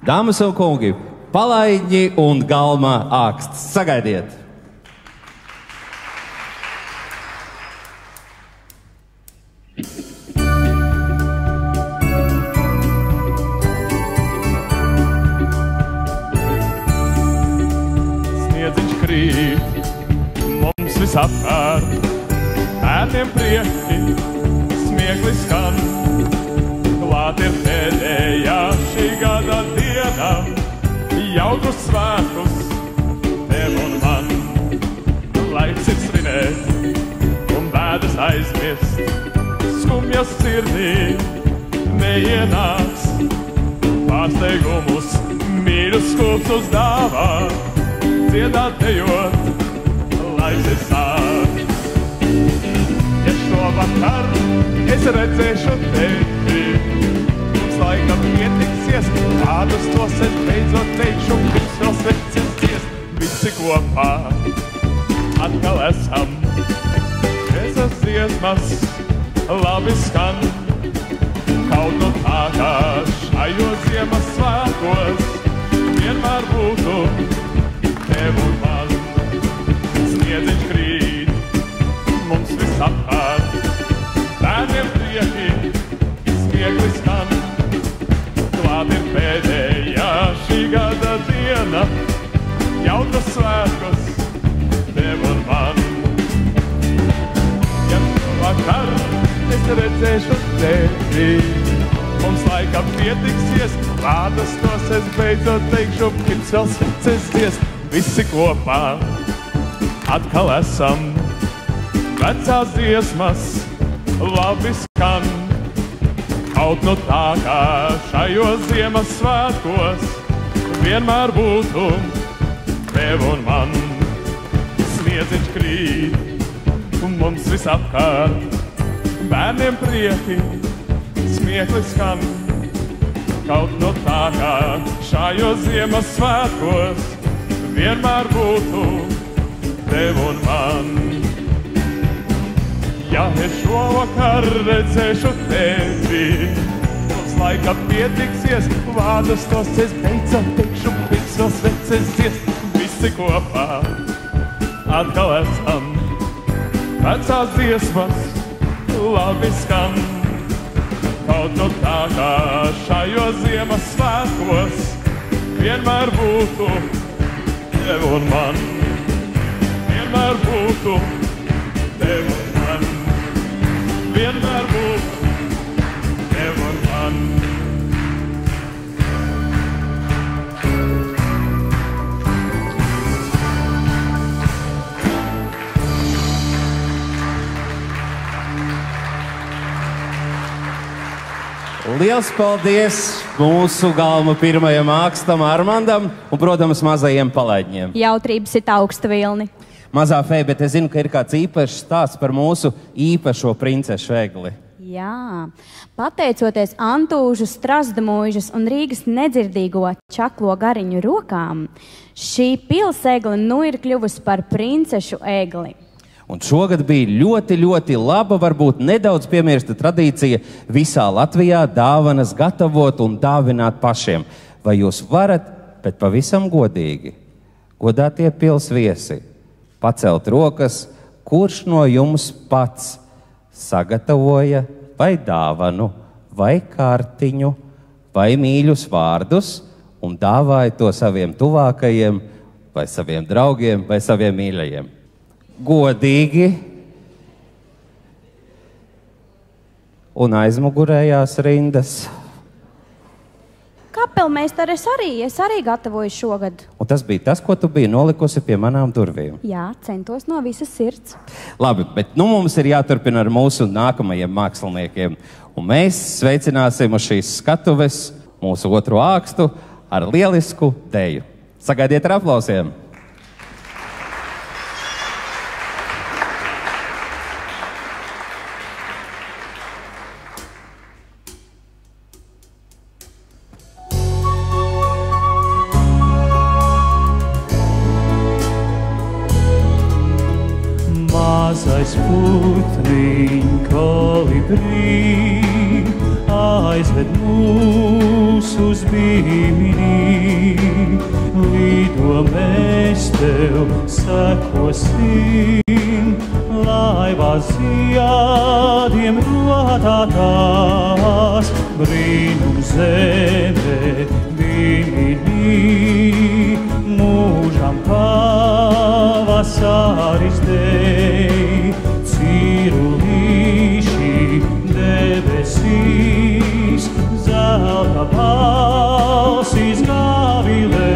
Dāmas un kungi, Palaiņi un Galma āksts. Sagaidiet! Sniedziņš krīt, mums visapkārt, bērniem prieki, smiekli skan. Klāt ir pēdējā šī gada diena, jaukus svētkus tev un man. Laiks ir svinēt un bēdas aizmirst, skumjas sirdī neienāks. Pārsteigumus mīļus skulptus dāvā, dziedāt dejot, laiks ir sāks. Ja šovakar es redzēšu tevi, mums laikam pietiksies, kādus tos es beidzot teikšu, pirms vēl sveces dzies. Visi kopā atkal esam, esas dziesmas labi skan. Kaut no tā kā šajos Ziemassvētkos vienmēr būtu tev un man. Sniedziņš krīt, mums visapkārt, bērniem prieki, smiekli skan. Klāt ir pēdējā šī gada diena, jaukas svētkos tev un man. Ja vakar es redzēšu tevi, mums laikam pietiksies, vārdas tos es beidzot teikšu, pirms vēl sveces dzies. Visi kopā atkal esam, vecās dziesmas labi skan. Kaut no tā kā šajos Ziemassvētkos vienmēr būtu tev un man. Sniedziņš krīt, un mums visapkārt, bērniem prieki, smiekli skan. Kaut no tā kā šajos Ziemassvētkos vienmēr būtu tev un man. Ja es šovakar redzēšu tevi, mums laikam pietiksies, vārdas tos es beidzot teikšu, pirms vēl sveces dzies. Visi kopā atkal esam, vecās dziesmas labi skan. Kaut no tā kā šajos Ziemassvētkos vienmēr būtu tev un man. Vienmēr būtu tev un man. Vienmēr būtu tev un man. Liels paldies mūsu Galma pirmajam ākstam Armandam un, protams, mazajiem Palaiņiem. Jautrības ir augsta vilni. Mazā Fei, bet es zinu, ka ir kāds īpašs stāsts par mūsu īpašo princešu egli. Jā, pateicoties Antūžu, Strasdamūžas un Rīgas nedzirdīgo čaklo gariņu rokām, šī pilsegli nu ir kļuvusi par princešu egli. Un šogad bija ļoti laba, varbūt nedaudz piemirsta tradīcija visā Latvijā dāvanas gatavot un dāvināt pašiem. Vai jūs varat, bet pavisam godīgi, godātie pils viesi, pacelt rokas, kurš no jums pats sagatavoja vai dāvanu, vai kārtiņu, vai mīļus vārdus un dāvāja to saviem tuvākajiem, vai saviem draugiem, vai saviem mīļajiem? Godīgi un aizmugurējās rindas. Kapelmeistar, es arī gatavoju šogad. Un tas bija tas, ko tu biji nolikusi pie manām durvīm. Jā, centos no visas sirds. Labi, bet nu mums ir jāturpina ar mūsu nākamajiem māksliniekiem. Un mēs sveicināsim uz šīs skatuves mūsu otro ākstu ar lielisku deju. Sagaidiet ar aplausiem! Mazais putniņ kolibrī aizved mūs uz bīmini, lido mēs tev sekosim, laivā ziediem rodātās, brīnum zeme bīmini, mūžam pavasaris dej, cirulīši debesīs, zelta balsīs gavilē,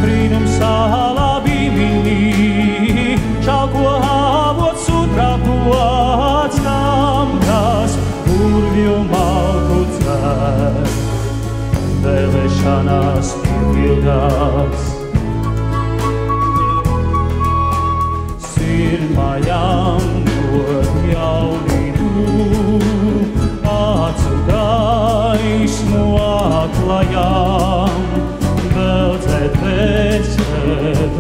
brīnum salā bīmini, čalko avots sudrabots tam, kas burvju malku dzer, vēlēšanās piepildās. Sirmajām dod jaunību, acu gaismu atklājām, veldzēt veselīt.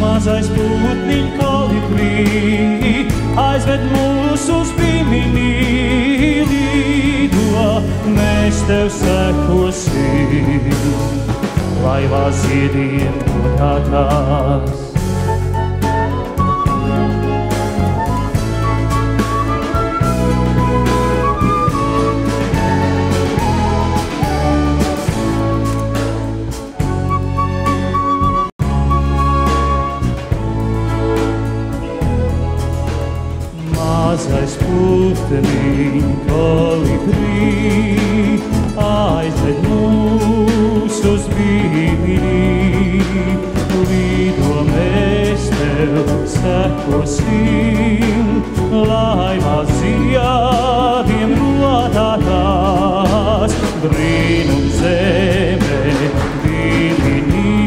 Mazais putniņ kolibrī aizved mūs uz bīmini, lido, mēs tev sekosim, laivā ziediem rodātās. Mazais putniņ kolibrī aizved mūs uz bīmini, lido mēs tev sekosim, laivā ziediem rodātās, brīnum zeme bīmini,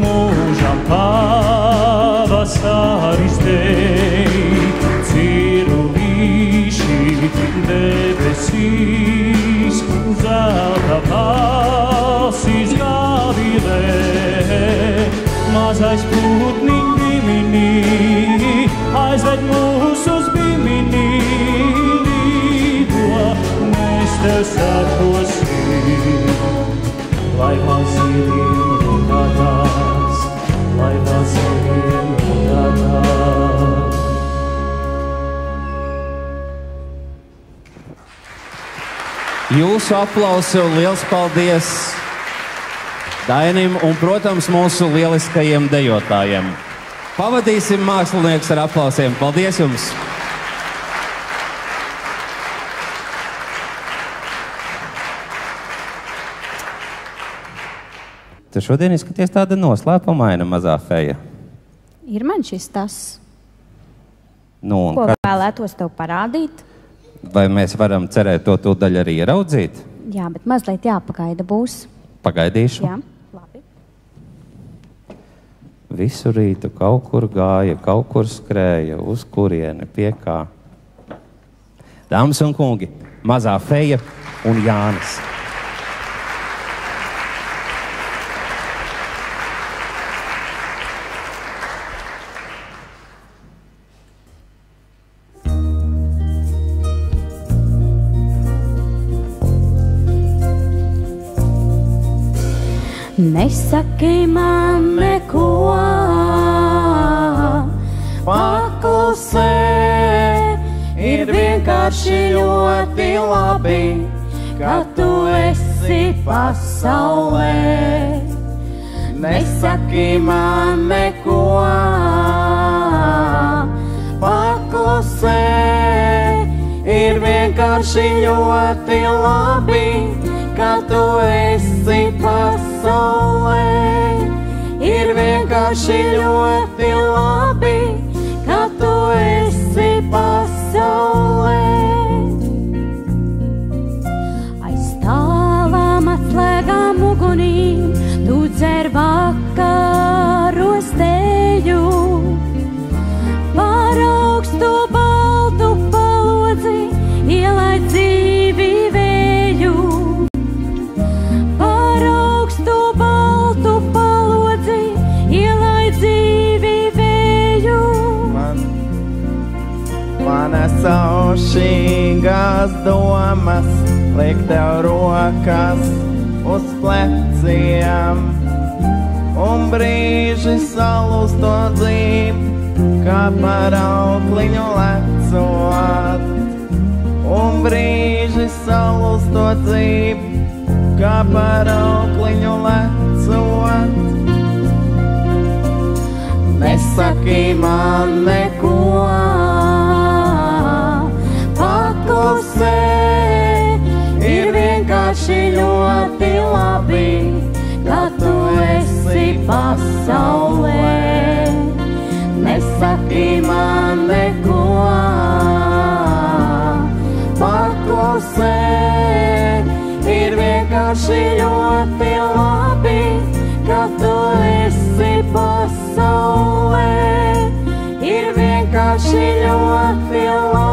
mūžam pavasaris dej, cirulīši debesīs, zelta balsīs gavilē, mazais putniņ bīmini, aizved mūs uz bīmini, lido, mēs tev sekosim, laivā ziediem rodātās, laivā ziediem rodātās. Jūsu aplausi un liels paldies Dainim un, protams, mūsu lieliskajiem dejotājiem. Pavadīsim mākslinieks ar aplausiem. Paldies jums! Tu šodien izskaties tāda noslēpumaina mazā feja. Ir man šis tas, Nu, ko vēlētos tev parādīt. Vai mēs varam cerēt to tūdaļ arī ieraudzīt? Jā, bet mazliet jāpagaida būs. Pagaidīšu. Jā, labi. Visu rītu kaut kur gāja, kaut kur skrēja, uz kurieni, pie kā. Dāmas un kungi, mazā feja un Jānis. Nesaki man neko, paklusē, ir vienkārši ļoti labi, ka tu esi pasaulē. Nesaki man neko, paklusē, ir vienkārši ļoti labi, ka tu esi pasaulē. Ir vienkārši ļoti labi, ka tu esi pasaulē. Aiz tālām atslēgām ugunīm, tu dzer vakaros teju. Par augstu baltu palodzi ielai dzīvi vēju. Par augstu baltu palodzi ielai manas saušīgās domas, liek tev rokas uz pleciem, un brīži salūsto dzīv, kā par aukliņu lecot, un brīži salūsto dzīv, kā par aukliņu lecot. Nesaki man neko, paklusē, ir vienkārši ļoti labi, ka tu esi pasaulē. Nesaki man neko, paklusē, ir vienkārši ļoti labi, ka tu esi pasaulē. Ir vienkārši ļoti labi.